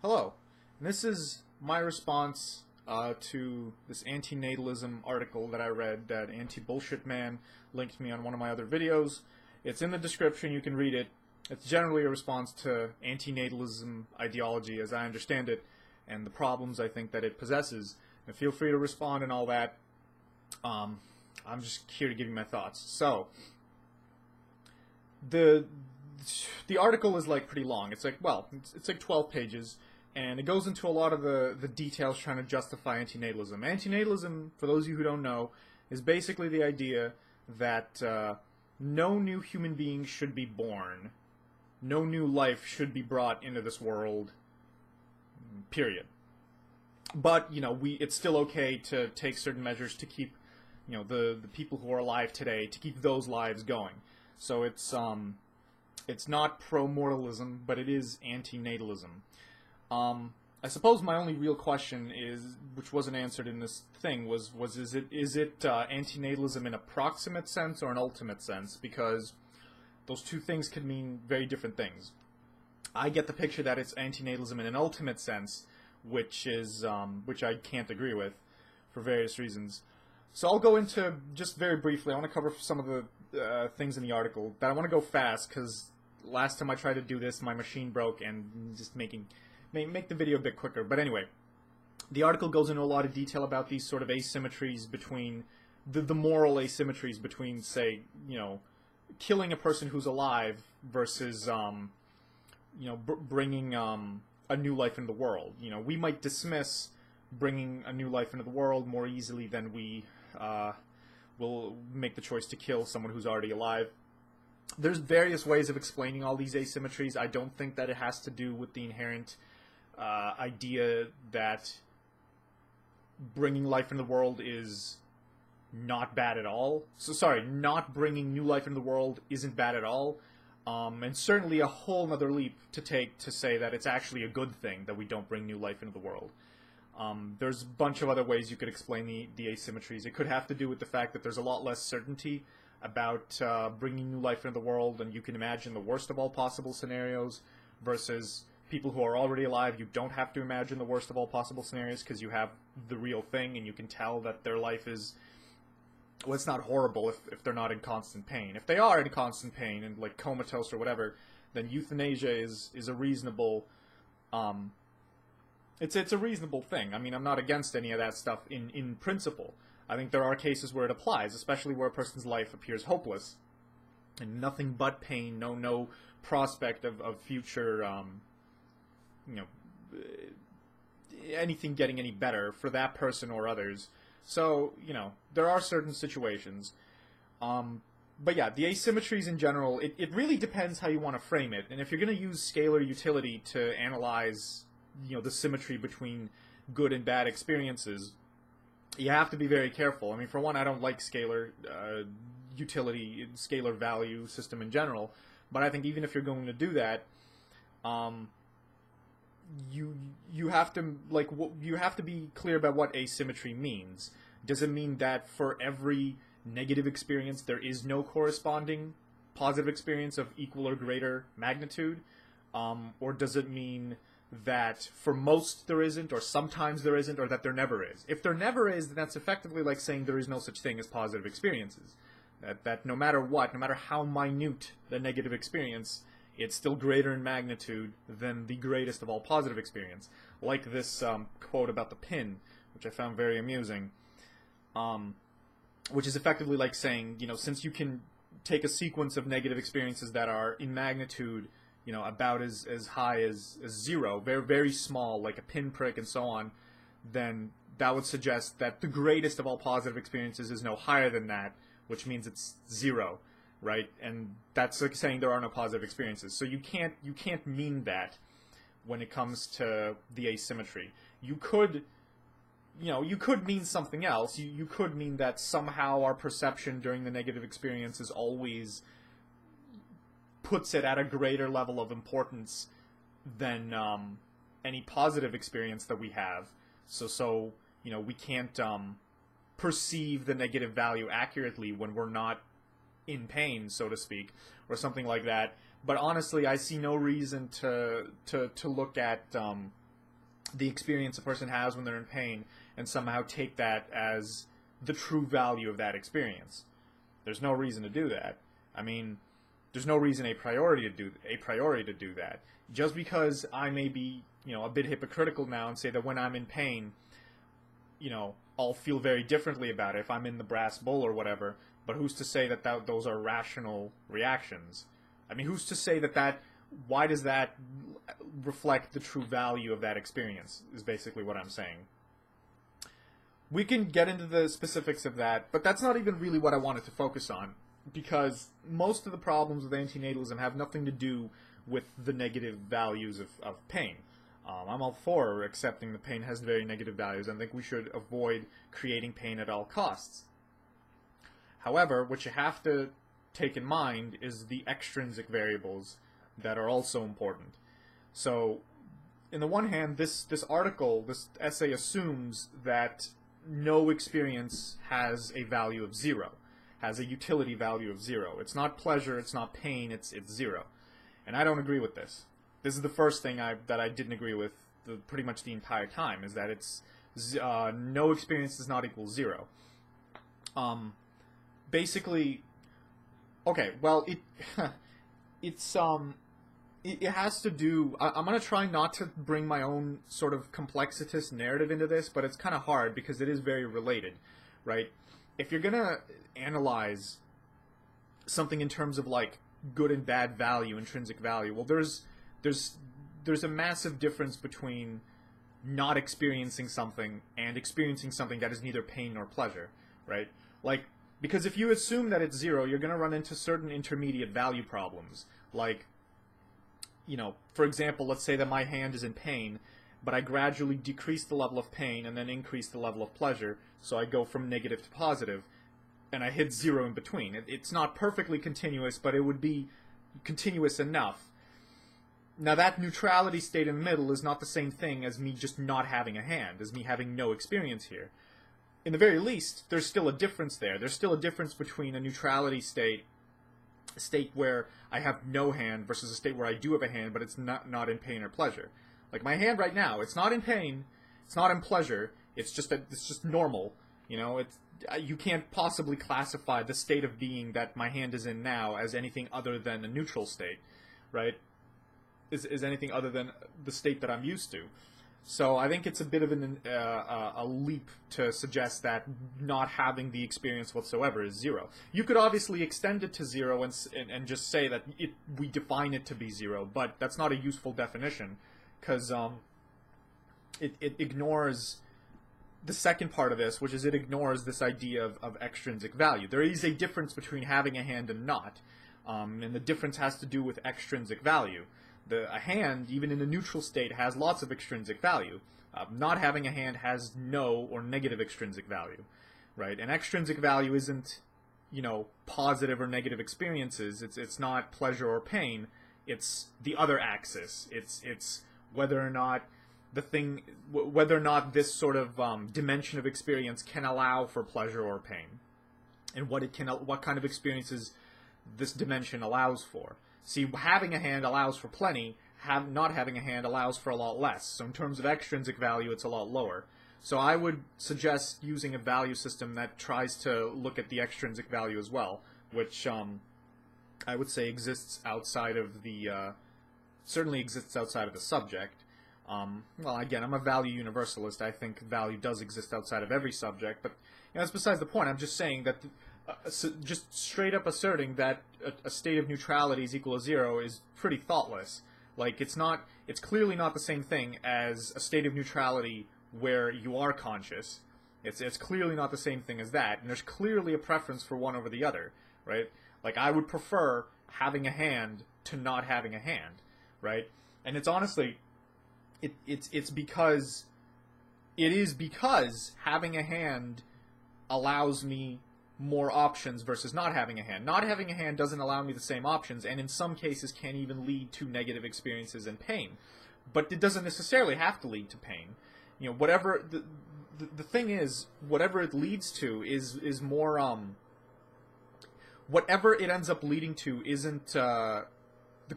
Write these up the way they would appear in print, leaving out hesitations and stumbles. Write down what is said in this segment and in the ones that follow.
Hello, and this is my response to this anti-natalism article that I read that Anti-Bullshit Man linked me on one of my other videos. It's in the description, you can read it. It's generally a response to anti-natalism ideology as I understand it, and the problems I think that it possesses. And feel free to respond and all that. I'm just here to give you my thoughts. So, the article is like pretty long. It's like, well, it's like 12 pages, and it goes into a lot of the details trying to justify antinatalism. Antinatalism, for those of you who don't know, is basically the idea that no new human being should be born. No new life should be brought into this world, period. But, you know, it's still okay to take certain measures to keep, you know, the people who are alive today, to keep those lives going. So it's not pro-mortalism, but it is anti-natalism. I suppose my only real question is, which wasn't answered in this thing, was is it anti-natalism in a proximate sense or an ultimate sense? Because those two things could mean very different things. I get the picture that it's anti-natalism in an ultimate sense, which I can't agree with for various reasons. So I'll go into, just very briefly, I want to cover some of the things in the article, but I want to go fast because last time I tried to do this, my machine broke, and just make the video a bit quicker. But anyway, the article goes into a lot of detail about these sort of asymmetries between, the moral asymmetries between, say, you know, killing a person who's alive versus, you know, bringing a new life into the world. You know, we might dismiss bringing a new life into the world more easily than we will make the choice to kill someone who's already alive. There's various ways of explaining all these asymmetries. I don't think that it has to do with the inherent idea that bringing life into the world is not bad at all. So, sorry, not bringing new life into the world isn't bad at all. And certainly a whole other leap to take to say that it's actually a good thing that we don't bring new life into the world. There's a bunch of other ways you could explain the asymmetries. It could have to do with the fact that there's a lot less certainty about bringing new life into the world, and you can imagine the worst of all possible scenarios, versus people who are already alive. You don't have to imagine the worst of all possible scenarios because you have the real thing, and you can tell that their life is, well, it's not horrible if they're not in constant pain. If they are in constant pain and like comatose or whatever, then euthanasia is a reasonable it's a reasonable thing. I mean, I'm not against any of that stuff in principle. I think there are cases where it applies, especially where a person's life appears hopeless and nothing but pain, no prospect of future you know, anything getting any better for that person or others. So, you know, there are certain situations. But yeah, the asymmetries in general, it really depends how you want to frame it. And if you're going to use scalar utility to analyze, you know, the symmetry between good and bad experiences, you have to be very careful. I mean, for one, I don't like scalar utility, scalar value system in general. But I think even if you're going to do that, you have to, like, you have to be clear about what asymmetry means. Does it mean that for every negative experience there is no corresponding positive experience of equal or greater magnitude? Or does it mean that for most there isn't, or sometimes there isn't, or that there never is? If there never is, then that's effectively like saying there is no such thing as positive experiences. That no matter what, no matter how minute the negative experience, it's still greater in magnitude than the greatest of all positive experience. Like this quote about the pin, which I found very amusing, which is effectively like saying, you know, since you can take a sequence of negative experiences that are in magnitude, you know, about as high as 0, very, very small, like a pinprick and so on, then that would suggest that the greatest of all positive experiences is no higher than that, which means it's 0. Right, and that's like saying there are no positive experiences. So you can't mean that when it comes to the asymmetry. You could mean something else. You could mean that somehow our perception during the negative experience is always puts it at a greater level of importance than any positive experience that we have. So you know, we can't perceive the negative value accurately when we're not in pain, so to speak, or something like that. But honestly, I see no reason to look at the experience a person has when they're in pain and somehow take that as the true value of that experience. There's no reason to do that. I mean, there's no reason a priori to do that. Just because I may be, a bit hypocritical now and say that when I'm in pain, I'll feel very differently about it if I'm in the brass bull or whatever, but who's to say that those are rational reactions? I mean, who's to say that why does that reflect the true value of that experience, is basically what I'm saying. We can get into the specifics of that, but that's not even really what I wanted to focus on, because most of the problems with antinatalism have nothing to do with the negative values of pain. I'm all for accepting that pain has very negative values, and I think we should avoid creating pain at all costs. However, what you have to take in mind is the extrinsic variables that are also important. So, in the one hand, this essay assumes that no experience has a value of 0, has a utility value of 0. It's not pleasure, it's not pain, it's 0. And I don't agree with this. This is the first thing that I didn't agree with pretty much the entire time, is that it's no experience does not equal 0. Basically, okay, well, it has to do... I'm going to try not to bring my own sort of complexitous narrative into this, but it's kind of hard because it is very related, right? If you're going to analyze something in terms of, like, good and bad value, intrinsic value, well, there's a massive difference between not experiencing something and experiencing something that is neither pain nor pleasure, right? Like, because if you assume that it's 0, you're going to run into certain intermediate value problems, like... for example, let's say that my hand is in pain, but I gradually decrease the level of pain and then increase the level of pleasure, so I go from negative to positive, and I hit 0 in between. It's not perfectly continuous, but it would be continuous enough. Now, that neutrality state in the middle is not the same thing as me just not having a hand, as me having no experience here. In the very least, there's still a difference there. There's still a difference between a neutrality state, a state where I have no hand, versus a state where I do have a hand, but it's not in pain or pleasure. Like my hand right now, it's not in pain, it's not in pleasure, it's just normal. You can't possibly classify the state of being that my hand is in now as anything other than a neutral state, right? Is anything other than the state that I'm used to. So I think it's a bit of a leap to suggest that not having the experience whatsoever is 0. You could obviously extend it to 0 and just say that we define it to be 0, but that's not a useful definition, because it ignores the second part of this, which is it ignores this idea of extrinsic value. There is a difference between having a hand and not, and the difference has to do with extrinsic value. A hand, even in a neutral state, has lots of extrinsic value. Not having a hand has no or negative extrinsic value, right? And extrinsic value isn't, positive or negative experiences. It's not pleasure or pain. It's the other axis. It's whether or not this sort of dimension of experience can allow for pleasure or pain, and what kind of experiences this dimension allows for. See, having a hand allows for plenty, not having a hand allows for a lot less. So in terms of extrinsic value, it's a lot lower. So I would suggest using a value system that tries to look at the extrinsic value as well, which I would say exists outside of certainly exists outside of the subject. Well, again, I'm a value universalist. I think value does exist outside of every subject, but that's besides the point. I'm just saying that... just straight up asserting that a state of neutrality is equal to 0 is pretty thoughtless. Like, it's clearly not the same thing as a state of neutrality where you are conscious. It's clearly not the same thing as that, and there's clearly a preference for one over the other, right? Like, I would prefer having a hand to not having a hand, right? And it's honestly, it's because having a hand allows me more options versus not having a hand. Not having a hand doesn't allow me the same options, and in some cases can even lead to negative experiences and pain. But it doesn't necessarily have to lead to pain. Whatever the thing is, whatever it leads to is more whatever it ends up leading to isn't the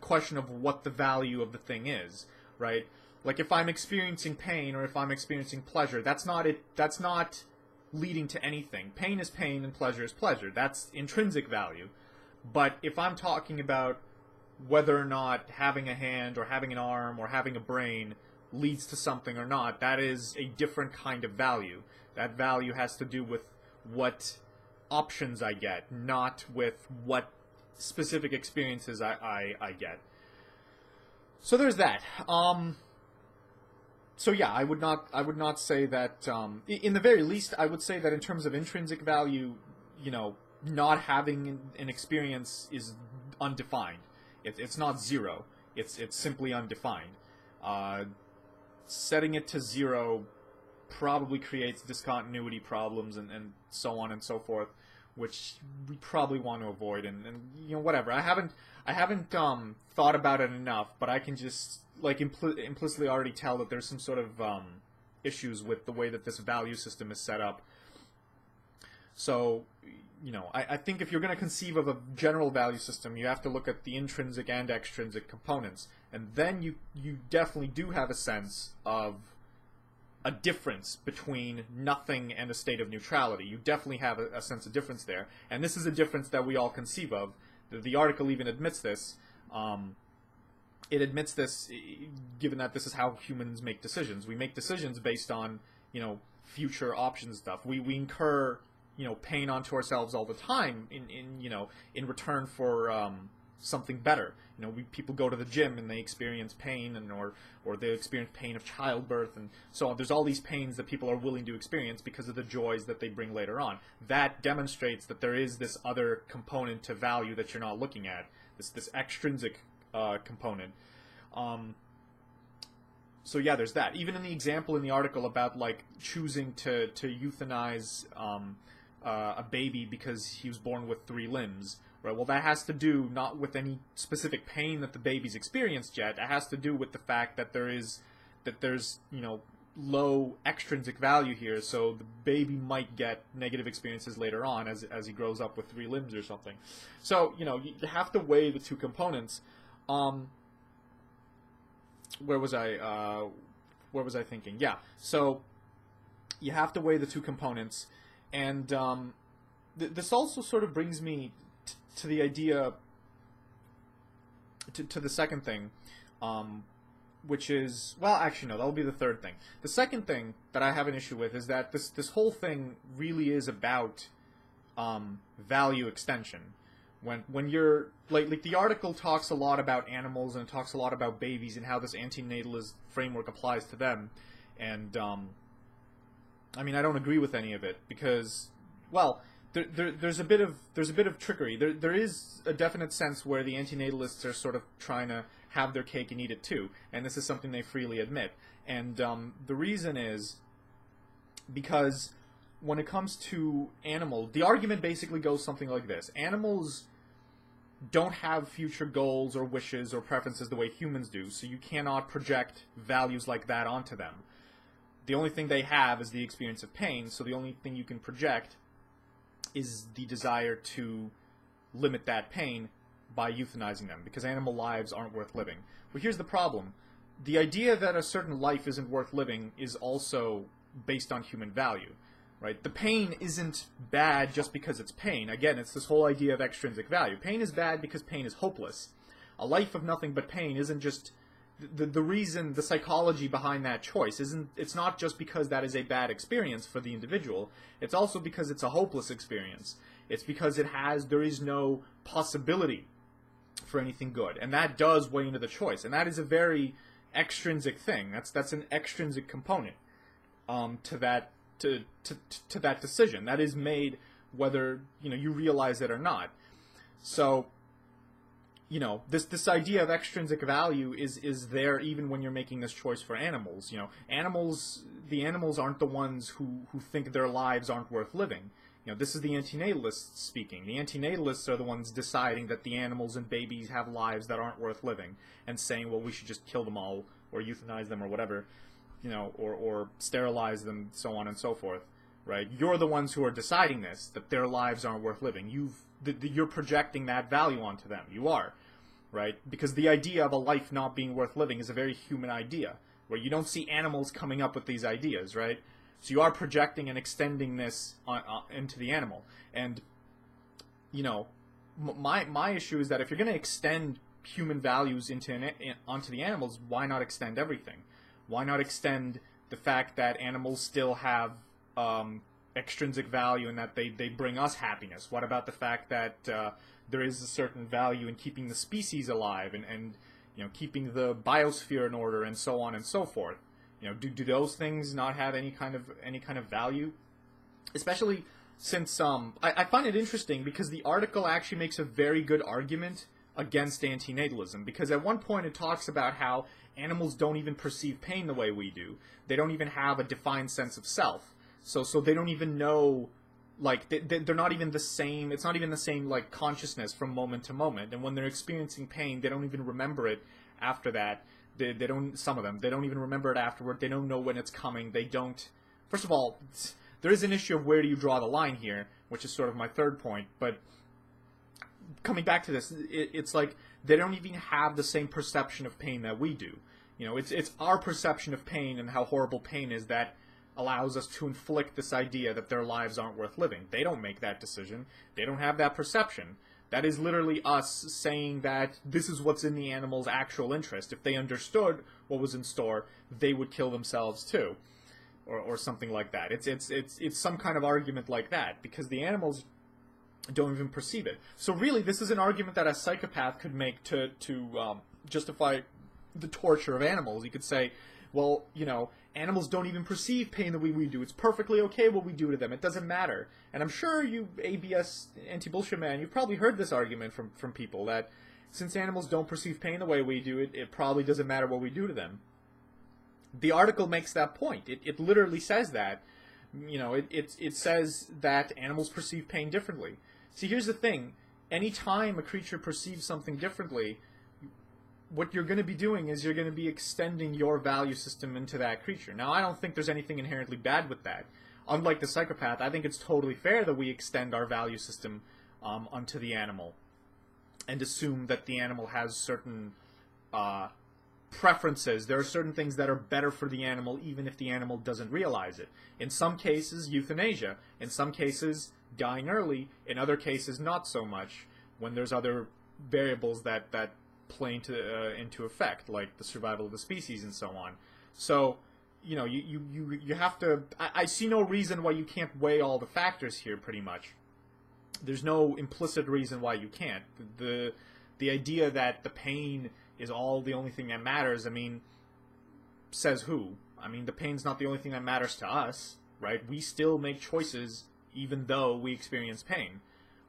question of what the value of the thing is, right? Like if I'm experiencing pain or if I'm experiencing pleasure, that's not it. That's not leading to anything. Pain is pain and pleasure is pleasure. That's intrinsic value. But if I'm talking about whether or not having a hand or having an arm or having a brain leads to something or not, that is a different kind of value. That value has to do with what options I get, not with what specific experiences I get. So there's that. So yeah, I would not say that, in the very least, I would say that in terms of intrinsic value, not having an experience is undefined. It's not zero. It's simply undefined. Setting it to zero probably creates discontinuity problems and so on and so forth, which we probably want to avoid. And whatever. I haven't thought about it enough, but I can just implicitly already tell that there's some sort of issues with the way that this value system is set up. So, I think if you're going to conceive of a general value system, you have to look at the intrinsic and extrinsic components. And then you definitely do have a sense of a difference between nothing and a state of neutrality. You definitely have a sense of difference there. And this is a difference that we all conceive of. The article even admits this. It admits this, given that this is how humans make decisions. We make decisions based on, future options stuff. We incur pain onto ourselves all the time in return for something better. People go to the gym and they experience pain, or they experience pain of childbirth and so on. There's all these pains that people are willing to experience because of the joys that they bring later on. That demonstrates that there is this other component to value that you're not looking at, this extrinsic component. So yeah, there's that. Even in the example in the article about choosing to euthanize a baby because he was born with 3 limbs, right? Well, that has to do not with any specific pain that the baby's experienced yet. It has to do with the fact that there's low extrinsic value here, so the baby might get negative experiences later on as he grows up with 3 limbs or something. So you have to weigh the two components. Where was I thinking? Yeah. So you have to weigh the two components. And this also sort of brings me to the idea, to the second thing, which is, well, actually, no, that'll be the third thing. The second thing that I have an issue with is that this whole thing really is about value extension. When you're, like the article talks a lot about animals and it talks a lot about babies and how this anti-natalist framework applies to them. And, I don't agree with any of it because, well, there's a bit of trickery. There is a definite sense where the anti-natalists are sort of trying to have their cake and eat it too, and this is something they freely admit. And the reason is because when it comes to animals, the argument basically goes something like this: animals don't have future goals or wishes or preferences the way humans do, so you cannot project values like that onto them. The only thing they have is the experience of pain, so the only thing you can project is the desire to limit that pain by euthanizing them, because animal lives aren't worth living. But here's the problem. The idea that a certain life isn't worth living is also based on human value, right? The pain isn't bad just because it's pain. Again, it's this whole idea of extrinsic value. Pain is bad because pain is hopeless. A life of nothing but pain isn't just... The reason, the psychology behind that choice it's not just because that is a bad experience for the individual. It's also because it's a hopeless experience. It's because there is no possibility for anything good, and that does weigh into the choice. And that is a very extrinsic thing. That's an extrinsic component to that decision. That is made whether you realize it or not. So. This idea of extrinsic value is there even when you're making this choice for animals. The animals aren't the ones who think their lives aren't worth living. This is the antinatalists speaking. The antinatalists are the ones deciding that the animals and babies have lives that aren't worth living and saying, well, we should just kill them all or euthanize them or whatever, or sterilize them, so on and so forth, right? You're the ones who are deciding this, that their lives aren't worth living. You're projecting that value onto them. You are, right? Because the idea of a life not being worth living is a very human idea. where you don't see animals coming up with these ideas, right? So you are projecting and extending this into the animal. And, you know, my issue is that if you're going to extend human values onto the animals, why not extend everything? Why not extend the fact that animals still have extrinsic value and that they bring us happiness? What about the fact that there is a certain value in keeping the species alive and you know, keeping the biosphere in order and so on and so forth? You know, do those things not have any kind of value? Especially since I find it interesting because the article actually makes a very good argument against antinatalism, because at one point it talks about how animals don't even perceive pain the way we do. They don't even have a defined sense of self. So they don't even know, like, they're not even the same, it's not even the same, like, consciousness from moment to moment. And when they're experiencing pain, they don't even remember it after that. They don't, some of them, they don't even remember it afterward. They don't know when it's coming. They don't, first of all, there is an issue of where do you draw the line here, which is sort of my third point, but coming back to this, it's like they don't even have the same perception of pain that we do. You know, it's our perception of pain and how horrible pain is that allows us to inflict this idea that their lives aren't worth living. They don't make that decision. They don't have that perception. That is literally us saying that this is what's in the animal's actual interest. If they understood what was in store, they would kill themselves too, or something like that. It's some kind of argument like that, because the animals don't even perceive it. So really, this is an argument that a psychopath could make to justify the torture of animals. You could say, well, you know, animals don't even perceive pain the way we do. It's perfectly okay what we do to them. It doesn't matter. And I'm sure you, ABS, anti-bullshit man, you've probably heard this argument from people that since animals don't perceive pain the way we do, it probably doesn't matter what we do to them. The article makes that point. It literally says that. You know, it says that animals perceive pain differently. See, here's the thing. Anytime a creature perceives something differently, what you're going to be doing is you're going to be extending your value system into that creature. Now, I don't think there's anything inherently bad with that. Unlike the psychopath, I think it's totally fair that we extend our value system onto the animal and assume that the animal has certain preferences. There are certain things that are better for the animal even if the animal doesn't realize it. In some cases, euthanasia. In some cases, dying early. In other cases, not so much, when there's other variables that play into effect, like the survival of the species and so on. So, you know, you have to... I see no reason why you can't weigh all the factors here, pretty much. There's no implicit reason why you can't. The idea that the pain is the only thing that matters, I mean, says who? I mean, the pain's not the only thing that matters to us, right? We still make choices even though we experience pain.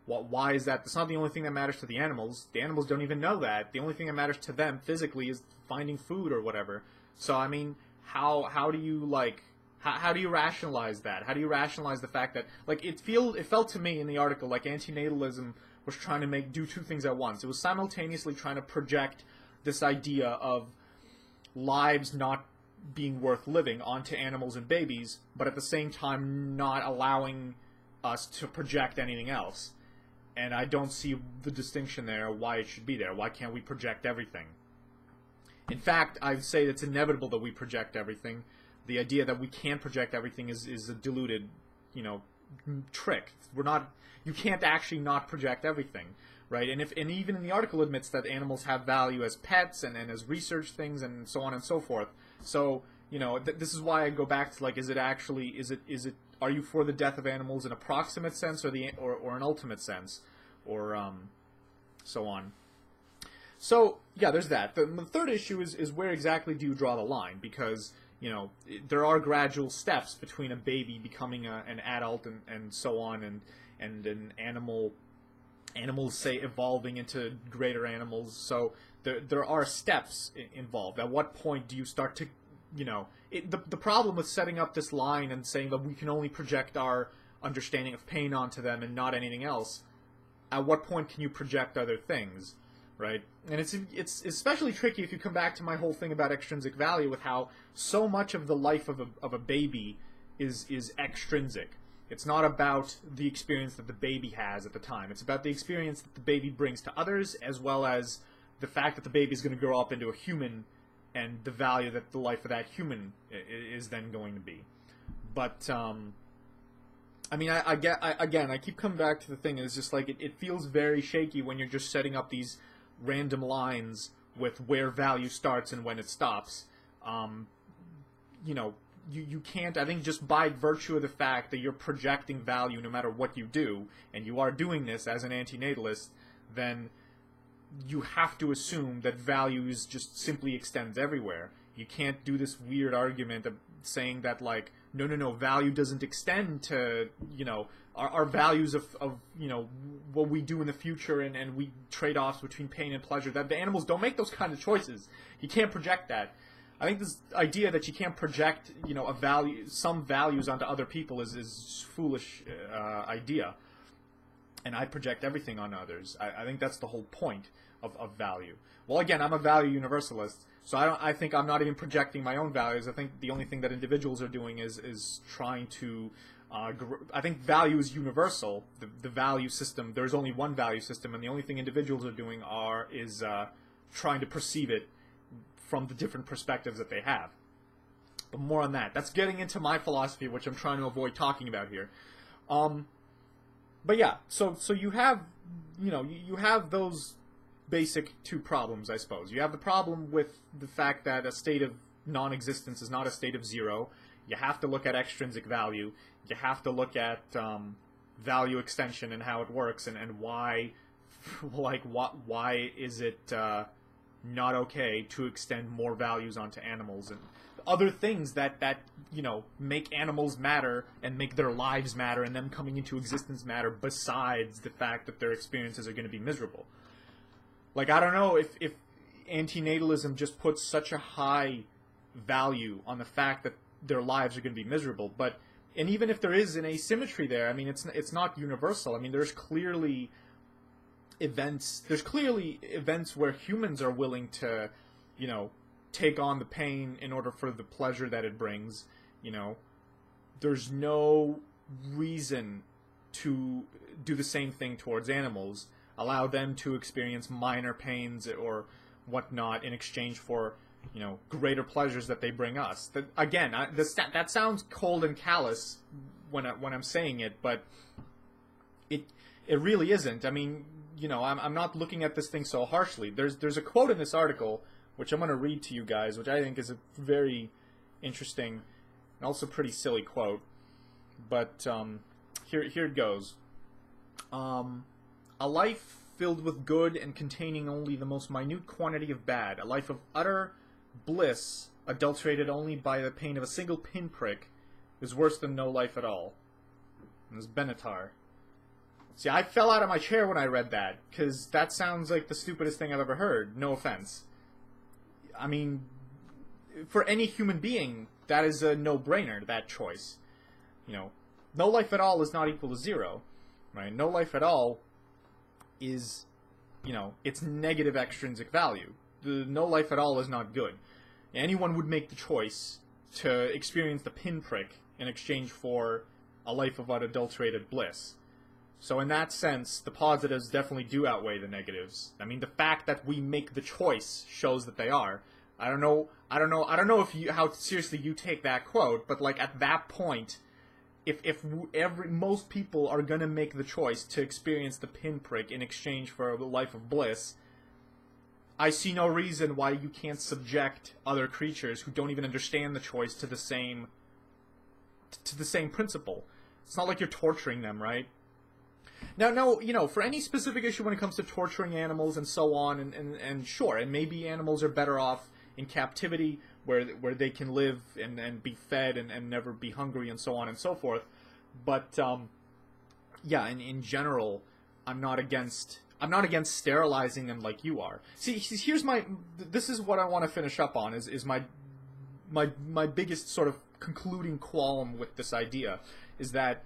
Why is that? That's not the only thing that matters to the animals. The animals don't even know that. The only thing that matters to them physically is finding food or whatever. So, I mean, how do you, like... How do you rationalize that? How do you rationalize the fact that, like, it felt to me in the article like antinatalism was trying to do two things at once. It was simultaneously trying to project this idea of lives not being worth living onto animals and babies, but at the same time not allowing us to project anything else. And I don't see the distinction there, why it should be there. Why can't we project everything? In fact, I'd say it's inevitable that we project everything. The idea that we can't project everything is a diluted, you know, trick. You can't actually not project everything, right? And even in the article admits that animals have value as pets and as research things and so on and so forth. So, you know, this is why I go back to, like, are you for the death of animals in a proximate sense or an ultimate sense, or so on. So yeah, there's that. The third issue is where exactly do you draw the line? Because, you know, there are gradual steps between a baby becoming an adult and so on, and an animals, say, evolving into greater animals. So there are steps involved. At what point do you start to, you know, the problem with setting up this line and saying that we can only project our understanding of pain onto them and not anything else, at what point can you project other things? Right? And it's especially tricky if you come back to my whole thing about extrinsic value, with how so much of the life of a baby is extrinsic. It's not about the experience that the baby has at the time. It's about the experience that the baby brings to others, as well as the fact that the baby is going to grow up into a human and the value that the life of that human is then going to be. But I mean, I keep coming back to the thing. It's just like it feels very shaky when you're just setting up these random lines with where value starts and when it stops. You know, you can't, I think, just by virtue of the fact that you're projecting value no matter what you do, and you are doing this as an anti-natalist, then you have to assume that values just simply extends everywhere. You can't do this weird argument of saying that, like, no, value doesn't extend to, you know, our values of, you know, what we do in the future, and we trade-offs between pain and pleasure, that the animals don't make those kind of choices. You can't project that. I think this idea that you can't project, you know, some values onto other people is foolish idea. And I project everything on others. I think that's the whole point of value. Well, again, I'm a value universalist, so I think I'm not even projecting my own values. I think the only thing that individuals are doing is trying to. I think value is universal. The value system. There's only one value system, and the only thing individuals are doing is trying to perceive it from the different perspectives that they have. But more on that. That's getting into my philosophy, which I'm trying to avoid talking about here. But yeah, so you have, you know, you have those basic two problems, I suppose. You have the problem with the fact that a state of non-existence is not a state of zero. You have to look at extrinsic value. You have to look at value extension and how it works, and why, like, why is it not okay to extend more values onto animals and other things that you know, make animals matter and make their lives matter and them coming into existence matter, besides the fact that their experiences are going to be miserable. Like, I don't know if antinatalism just puts such a high value on the fact that their lives are going to be miserable, and even if there is an asymmetry there, I mean, it's not universal. I mean, there's clearly events where humans are willing to, you know, take on the pain in order for the pleasure that it brings. You know, there's no reason to do the same thing towards animals, allow them to experience minor pains or whatnot in exchange for, you know, greater pleasures that they bring us. That, again, that sounds cold and callous when I'm saying it, but it really isn't. I mean, you know, I'm not looking at this thing so harshly. There's a quote in this article, which I'm going to read to you guys, which I think is a very interesting and also pretty silly quote. But here it goes. A life filled with good and containing only the most minute quantity of bad, a life of utter bliss adulterated only by the pain of a single pinprick, is worse than no life at all. And this is Benatar. See, I fell out of my chair when I read that, because that sounds like the stupidest thing I've ever heard. No offense. I mean, for any human being, that is a no-brainer, that choice. You know, no life at all is not equal to zero, right? No life at all is, you know, it's negative extrinsic value. The no life at all is not good. Anyone would make the choice to experience the pinprick in exchange for a life of unadulterated bliss. So in that sense, the positives definitely do outweigh the negatives. I mean, the fact that we make the choice shows that they are. I don't know if how seriously you take that quote, but like at that point, if most people are gonna make the choice to experience the pinprick in exchange for a life of bliss, I see no reason why you can't subject other creatures who don't even understand the choice to the same principle. It's not like you're torturing them, right? Now, no, you know, for any specific issue when it comes to torturing animals and so on, and sure, and maybe animals are better off in captivity where they can live and be fed and never be hungry and so on and so forth. But yeah, in general, I'm not against sterilizing them like you are. See, this is what I want to finish up on is my biggest sort of concluding qualm with this idea is that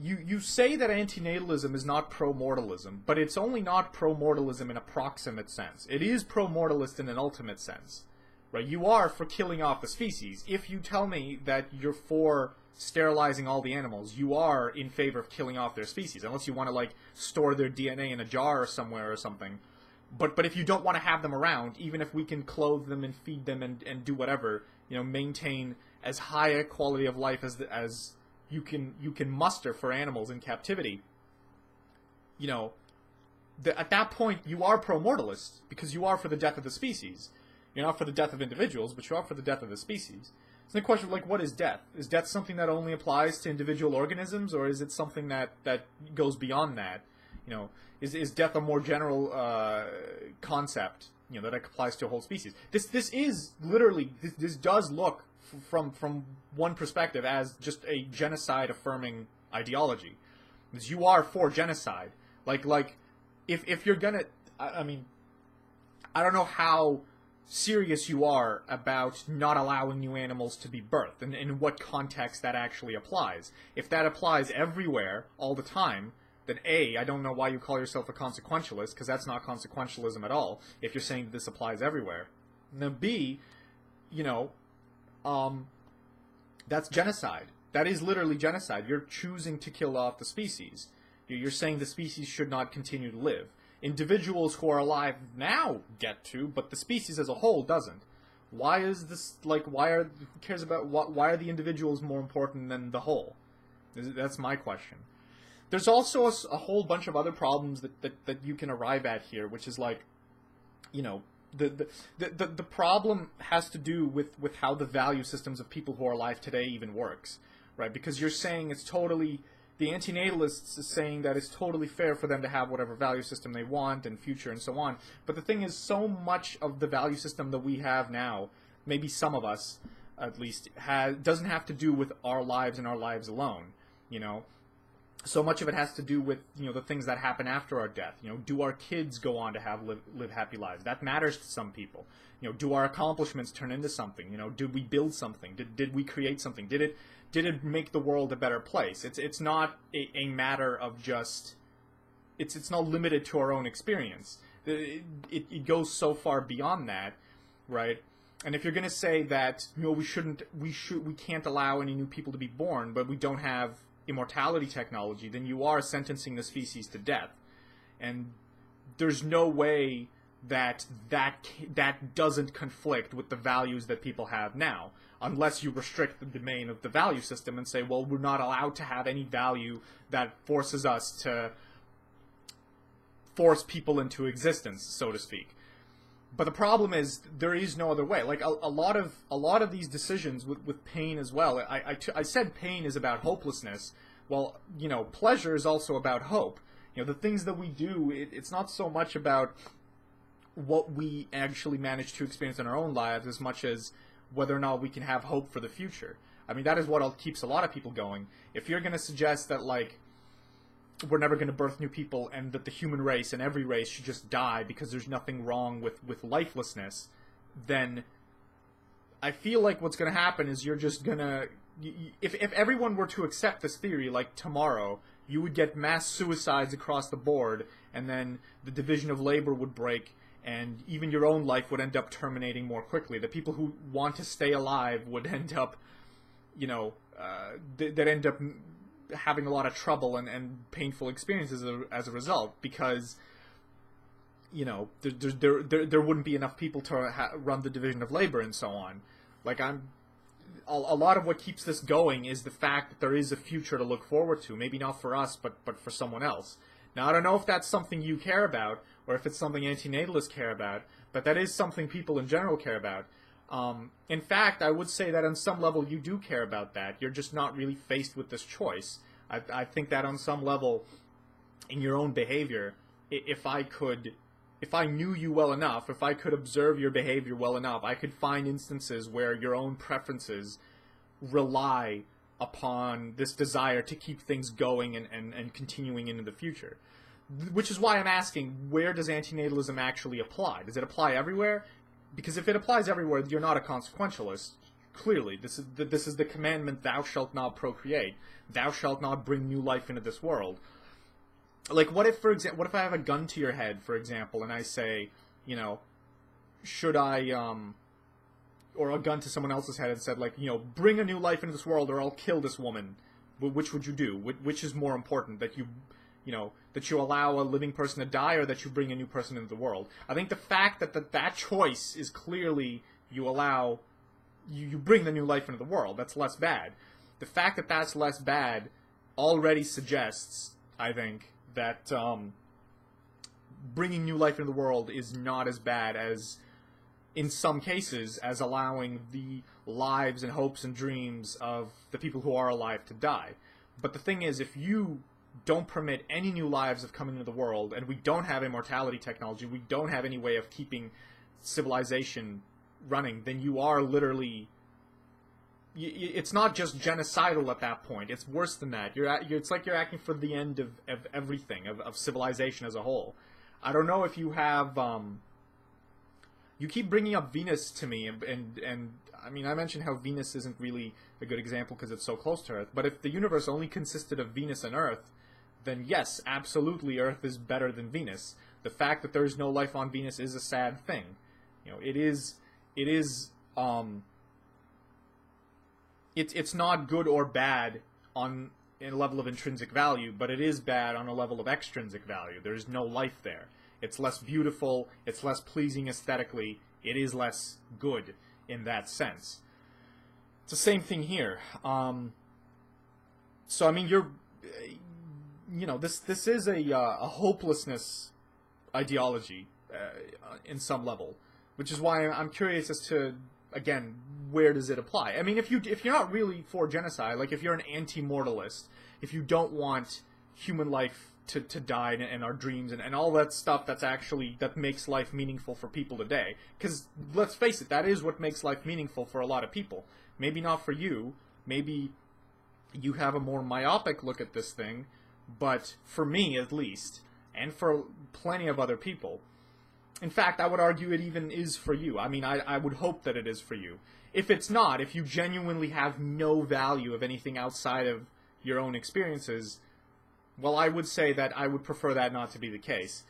you say that antinatalism is not pro-mortalism, but it's only not pro-mortalism in a proximate sense. It is pro-mortalist in an ultimate sense, right? You are for killing off the species. If you tell me that you're for sterilizing all the animals, you are in favor of killing off their species, unless you want to, like, store their DNA in a jar or somewhere or something. But if you don't want to have them around, even if we can clothe them and feed them and do whatever, maintain as high a quality of life as you can muster for animals in captivity, at that point you are pro-mortalist, because you are for the death of the species. You're not for the death of individuals, but you are for the death of the species. So the question, what is death? Is death something that only applies to individual organisms, or is it something that goes beyond that? Is death a more general concept, that applies to a whole species? This is literally, this does look from one perspective as just a genocide-affirming ideology. Because you are for genocide. If you're gonna, I don't know how serious you are about not allowing new animals to be birthed, and in what context that actually applies. If that applies everywhere, all the time, then A, I don't know why you call yourself a consequentialist, because that's not consequentialism at all, if you're saying that this applies everywhere. And then B, that's genocide. That is literally genocide. You're choosing to kill off the species. You're saying the species should not continue to live. Individuals who are alive now get to, but the species as a whole doesn't. Why is this, who cares about, why are the individuals more important than the whole? That's my question. There's also a whole bunch of other problems that you can arrive at here, which is the problem has to do with how the value systems of people who are alive today even works, right? Because you're saying it's totally, the antinatalists is saying that it's totally fair for them to have whatever value system they want and future and so on. But the thing is, so much of the value system that we have now, maybe some of us at least, doesn't have to do with our lives and our lives alone, So much of it has to do with, the things that happen after our death. Do our kids go on to live happy lives? That matters to some people. Do our accomplishments turn into something? Did we build something? Did we create something? Did it make the world a better place? It's not a matter of just, it's not limited to our own experience. It goes so far beyond that, right? And if you're going to say that, we can't allow any new people to be born, but we don't have immortality technology, then you are sentencing the species to death. And there's no way that doesn't conflict with the values that people have now, unless you restrict the domain of the value system and say, well, we're not allowed to have any value that forces us to force people into existence, so to speak. But the problem is, there is no other way. A lot of these decisions with pain as well. I said pain is about hopelessness. Well, pleasure is also about hope. The things that we do, it's not so much about what we actually manage to experience in our own lives as much as whether or not we can have hope for the future. That is what keeps a lot of people going. If you're going to suggest that, we're never going to birth new people and that the human race and every race should just die because there's nothing wrong with lifelessness, then I feel like what's going to happen is you're just going to... If everyone were to accept this theory, tomorrow, you would get mass suicides across the board, and then the division of labor would break, and even your own life would end up terminating more quickly. The people who want to stay alive would end up, they'd end up having a lot of trouble and painful experiences as a result, because there wouldn't be enough people to run the division of labor and so on. A lot of what keeps this going is the fact that there is a future to look forward to, maybe not for us, but for someone else. Now, I don't know if that's something you care about, or if it's something antinatalists care about, but that is something people in general care about. In fact, I would say that on some level you do care about that. You're just not really faced with this choice. I think that on some level, in your own behavior, if I knew you well enough, if I could observe your behavior well enough, I could find instances where your own preferences rely upon this desire to keep things going and continuing into the future. Which is why I'm asking, where does antinatalism actually apply? Does it apply everywhere? Because if it applies everywhere, you're not a consequentialist. Clearly, this is the commandment, thou shalt not procreate. Thou shalt not bring new life into this world. What if I have a gun to your head, for example, and I say, should I, or a gun to someone else's head and said, bring a new life into this world or I'll kill this woman. Which would you do? Which is more important, that you that you allow a living person to die or that you bring a new person into the world. I think the fact that choice is clearly you allow, you bring the new life into the world, that's less bad. The fact that that's less bad already suggests, I think, that bringing new life into the world is not as bad as, in some cases, as allowing the lives and hopes and dreams of the people who are alive to die. But the thing is, if you don't permit any new lives of coming into the world, and we don't have immortality technology, we don't have any way of keeping civilization running, then you are literally... It's not just genocidal at that point. It's worse than that. It's like you're acting for the end of everything, of civilization as a whole. I don't know if you have... You keep bringing up Venus to me, and I mean, I mentioned how Venus isn't really a good example because it's so close to Earth, but if the universe only consisted of Venus and Earth, then yes, absolutely, Earth is better than Venus. The fact that there is no life on Venus is a sad thing. It's not good or bad in a level of intrinsic value, but it is bad on a level of extrinsic value. There's no life there. It's less beautiful, it's less pleasing aesthetically, it is less good in that sense. It's the same thing here. So, I mean, this is a hopelessness ideology in some level, which is why I'm curious as to, again, where does it apply? I mean, if you're not really for genocide, like if you're an anti-mortalist, if you don't want human life to die and our dreams and all that stuff that makes life meaningful for people today, because let's face it, that is what makes life meaningful for a lot of people. Maybe not for you, maybe you have a more myopic look at this thing, but for me at least, and for plenty of other people, in fact, I would argue it even is for you. I mean, I would hope that it is for you. If it's not, if you genuinely have no value of anything outside of your own experiences, well, I would say that I would prefer that not to be the case.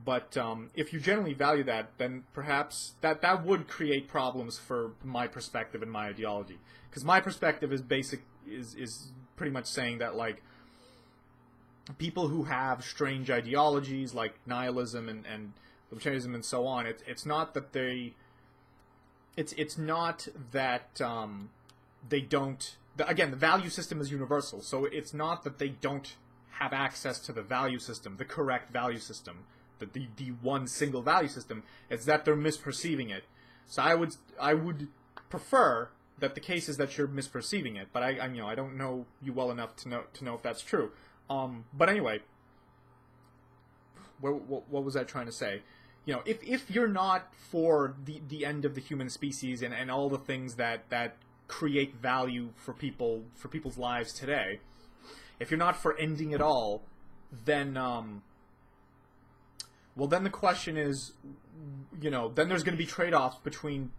But if you generally value that, then perhaps that would create problems for my perspective and my ideology. Because my perspective is pretty much saying that, like, people who have strange ideologies like nihilism and libertarianism and so on, it's not that they... It's not that they don't... Again, the value system is universal, so it's not that they don't have access to the value system, the correct value system, the one single value system. It's that they're misperceiving it. So I would prefer that the case is that you're misperceiving it, but I don't know you well enough to know if that's true. But anyway, what was I trying to say? If you're not for the end of the human species and all the things that create value for people's lives today, if you're not for ending it all, then then the question is, then there's going to be trade-offs between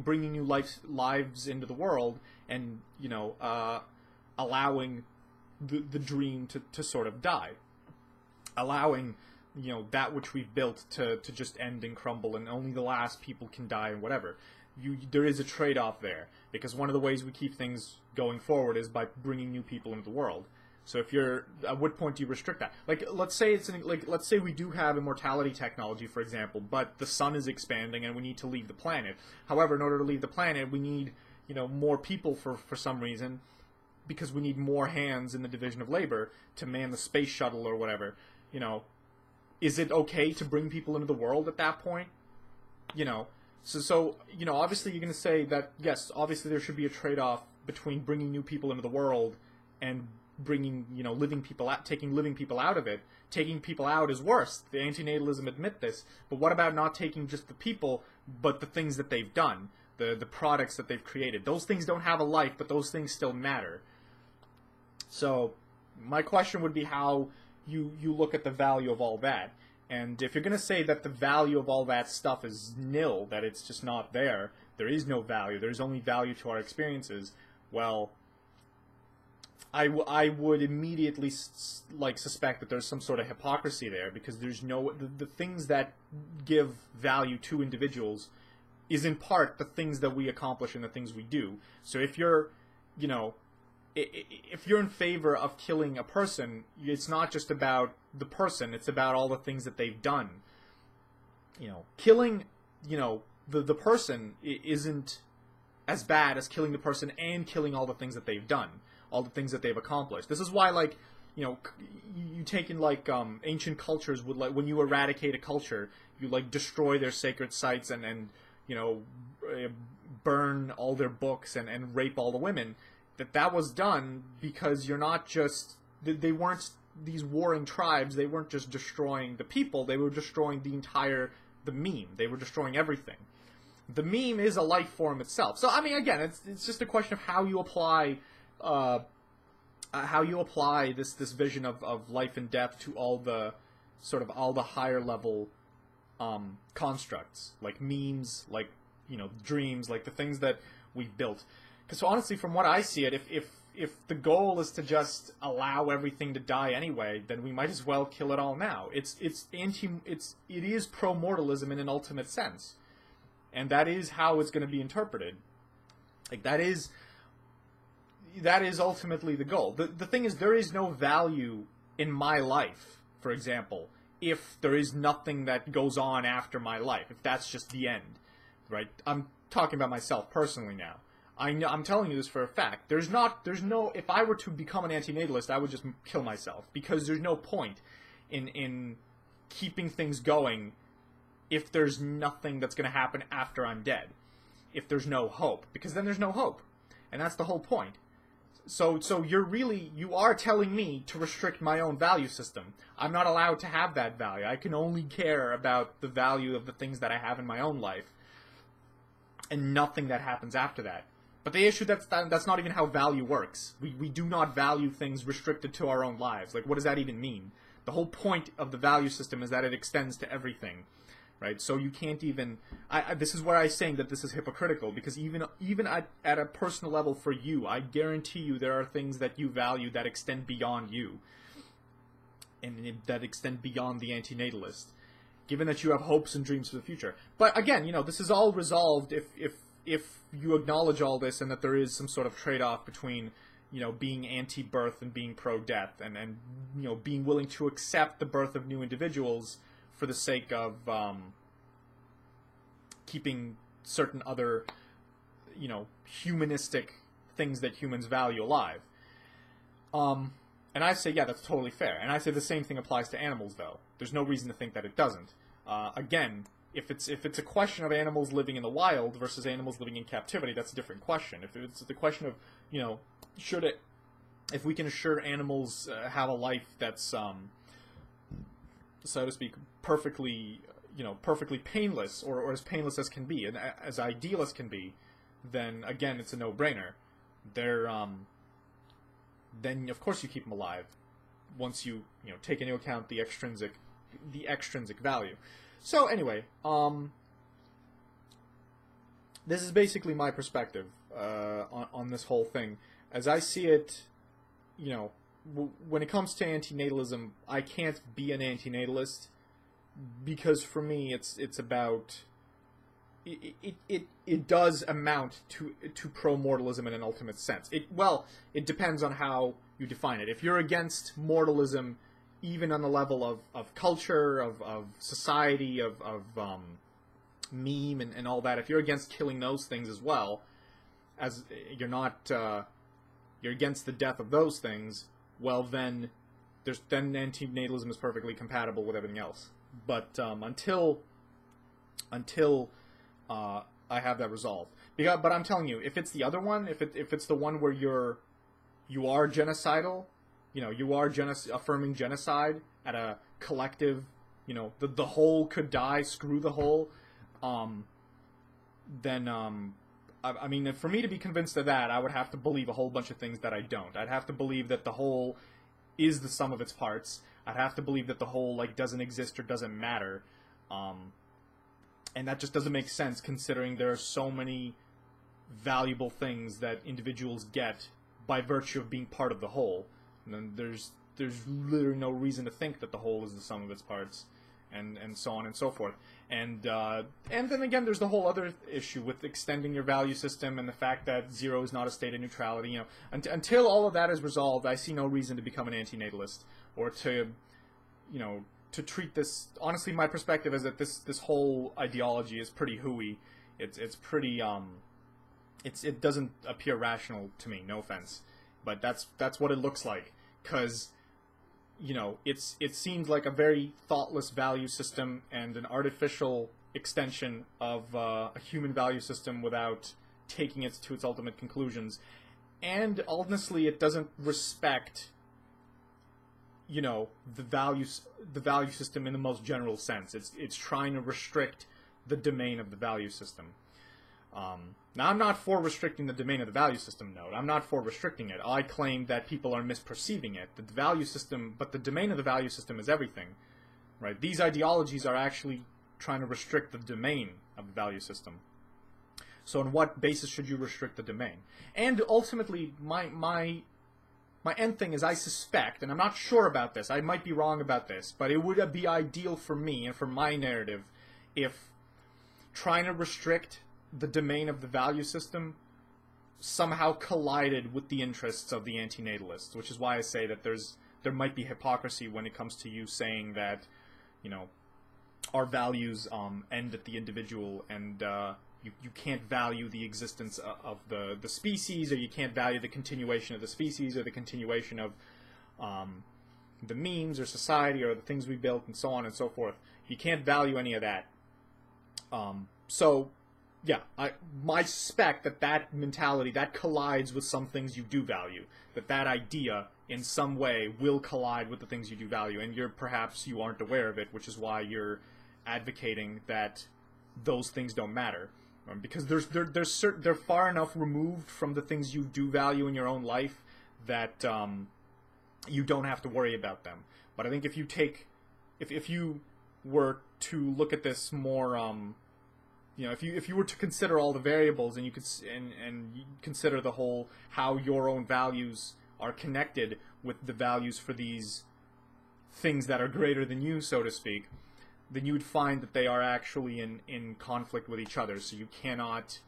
bringing new lives into the world and allowing the dream to sort of die, allowing that which we've built to just end and crumble, and only the last people can die and whatever. There is a trade-off there, because one of the ways we keep things going forward is by bringing new people into the world. So if at what point do you restrict that? Like, let's say let's say we do have immortality technology, for example, but the sun is expanding and we need to leave the planet. However, in order to leave the planet, we need more people for some reason, because we need more hands in the division of labor to man the space shuttle or whatever. Is it okay to bring people into the world at that point? So obviously you're going to say that, yes, obviously there should be a trade-off between bringing new people into the world and bringing, living people out, taking living people out of it. Taking people out is worse. The anti-natalism admit this. But what about not taking just the people, but the things that they've done, the products that they've created? Those things don't have a life, but those things still matter. So my question would be how you look at the value of all that. And if you're going to say that the value of all that stuff is nil, that it's just not there, there is no value, there's only value to our experiences, well, I would immediately suspect that there's some sort of hypocrisy there, because there's the things that give value to individuals is in part the things that we accomplish and the things we do. So if you're, if you're in favor of killing a person, it's not just about the person, it's about all the things that they've done. Killing, the person isn't as bad as killing the person and killing all the things that they've done, all the things that they've accomplished. This is why, like, you take in, like, ancient cultures would, like, when you eradicate a culture, you, like, destroy their sacred sites and burn all their books and rape all the women. That was done because you're not just... They weren't these warring tribes, they weren't just destroying the people, they were destroying the meme. They were destroying everything. The meme is a life form itself. So, I mean, again, it's just a question of how you apply this vision of life and death to all the higher level constructs, like memes, like, dreams, like the things that we've built. Because honestly, from what I see it, if the goal is to just allow everything to die anyway, then we might as well kill it all now. It is pro-mortalism in an ultimate sense, and that is how it's going to be interpreted. Like, that is ultimately the goal. The thing is, there is no value in my life, for example, if there is nothing that goes on after my life, if that's just the end, right? I'm talking about myself personally now. I'm telling you this for a fact. There's no, if I were to become an antinatalist, I would just kill myself, because there's no point in keeping things going if there's nothing that's going to happen after I'm dead. If there's no hope, because then there's no hope. And that's the whole point. So you are telling me to restrict my own value system. I'm not allowed to have that value. I can only care about the value of the things that I have in my own life, and nothing that happens after that. But the issue, that's not even how value works. We do not value things restricted to our own lives. Like, what does that even mean? The whole point of the value system is that it extends to everything, right? So you can't even... this is where I'm saying that this is hypocritical, because even at a personal level for you, I guarantee you there are things that you value that extend beyond you, and that extend beyond the antinatalist, given that you have hopes and dreams for the future. But again, this is all resolved if you acknowledge all this, and that there is some sort of trade-off between, being anti-birth and being pro-death, and being willing to accept the birth of new individuals for the sake of keeping certain other, humanistic things that humans value alive. And I say, yeah, that's totally fair. And I say the same thing applies to animals, though. There's no reason to think that it doesn't. Again, if it's a question of animals living in the wild versus animals living in captivity, that's a different question. If it's the question of, if we can assure animals have a life that's, so to speak, perfectly painless, or as painless as can be, and as ideal as can be, then again, it's a no-brainer. Then of course you keep them alive, once you take into account the extrinsic value. So anyway, this is basically my perspective on this whole thing. As I see it, when it comes to antinatalism, I can't be an antinatalist, because for me it's about... It does amount to pro-mortalism in an ultimate sense. It depends on how you define it. If you're against mortalism, even on the level of culture, of society, of meme and all that, if you're against killing those things as well, as you're not, you're against the death of those things, well then antinatalism is perfectly compatible with everything else. But until I have that resolved. But I'm telling you, if it's the other one, if it's the one where you are genocidal, you are affirming genocide at a collective, the whole could die, screw the whole, then, I mean, for me to be convinced of that, I would have to believe a whole bunch of things that I don't. I'd have to believe that the whole is the sum of its parts. I'd have to believe that the whole, doesn't exist or doesn't matter. And that just doesn't make sense, considering there are so many valuable things that individuals get by virtue of being part of the whole. And then there's literally no reason to think that the whole is the sum of its parts. and so on and so forth. And then again, there's the whole other issue with extending your value system and the fact that zero is not a state of neutrality. You know, until all of that is resolved, I see no reason to become an antinatalist or to, you know, to treat this. Honestly, my perspective is that this whole ideology is pretty hooey. It's pretty it doesn't appear rational to me. No offense, but that's what it looks like, because, you know, it seems like a very thoughtless value system and an artificial extension of a human value system without taking it to its ultimate conclusions. And honestly, it doesn't respect, you know, the value system in the most general sense. It's trying to restrict the domain of the value system. Now, I'm not for restricting the domain of the value system, no. I'm not for restricting it. I claim that people are misperceiving it. The value system, but the domain of the value system is everything, right? These ideologies are actually trying to restrict the domain of the value system. So on what basis should you restrict the domain? And ultimately, my end thing is, I suspect, and I'm not sure about this, I might be wrong about this, but it would be ideal for me and for my narrative if trying to restrict the domain of the value system somehow collided with the interests of the antinatalists, which is why I say that there might be hypocrisy when it comes to you saying that, you know, our values end at the individual, and you can't value the existence of the species, or you can't value the continuation of the species, or the continuation of the means or society or the things we built and so on and so forth. You can't value any of that. So yeah, I suspect that mentality, that collides with some things you do value. That idea, in some way, will collide with the things you do value. And perhaps you aren't aware of it, which is why you're advocating that those things don't matter. Because they're far enough removed from the things you do value in your own life that you don't have to worry about them. But I think if you were to look at this more, you know, if you were to consider all the variables, and you could and you consider the whole, how your own values are connected with the values for these things that are greater than you, so to speak, then you would find that they are actually in conflict with each other. So you cannot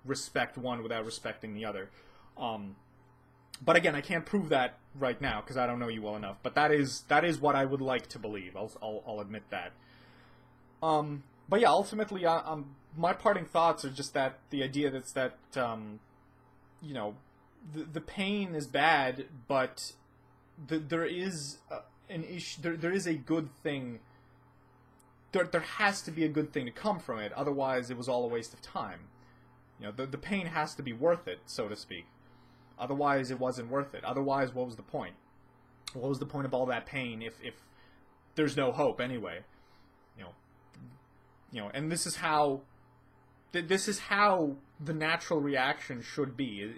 respect one without respecting the other. But again, I can't prove that right now because I don't know you well enough. But that is what I would like to believe. I'll admit that. But yeah, ultimately, my parting thoughts are just that the idea that you know, the pain is bad, but there is an issue. There is a good thing. There has to be a good thing to come from it. Otherwise, it was all a waste of time. You know, the pain has to be worth it, so to speak. Otherwise, it wasn't worth it. Otherwise, what was the point? What was the point of all that pain if there's no hope anyway? You know, and this is how the natural reaction should be,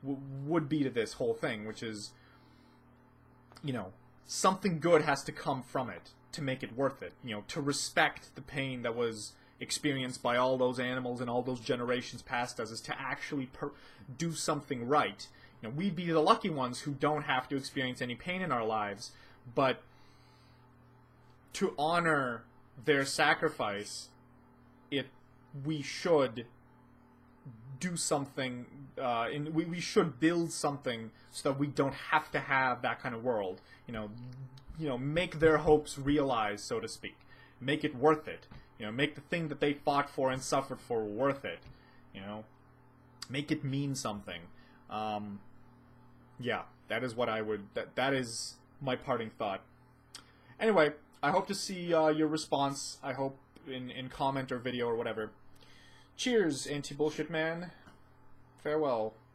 would be to this whole thing, which is, you know, something good has to come from it to make it worth it. You know, to respect the pain that was experienced by all those animals and all those generations past us, is to actually do something right. You know, we'd be the lucky ones who don't have to experience any pain in our lives, but to honor their sacrifice, we should do something, we should build something so that we don't have to have that kind of world. You know, make their hopes realized, so to speak. Make it worth it. You know, make the thing that they fought for and suffered for worth it. You know, make it mean something. Yeah, that is what I would. That is my parting thought. Anyway, I hope to see your response. I hope in comment or video or whatever. Cheers, anti-bullshit man. Farewell.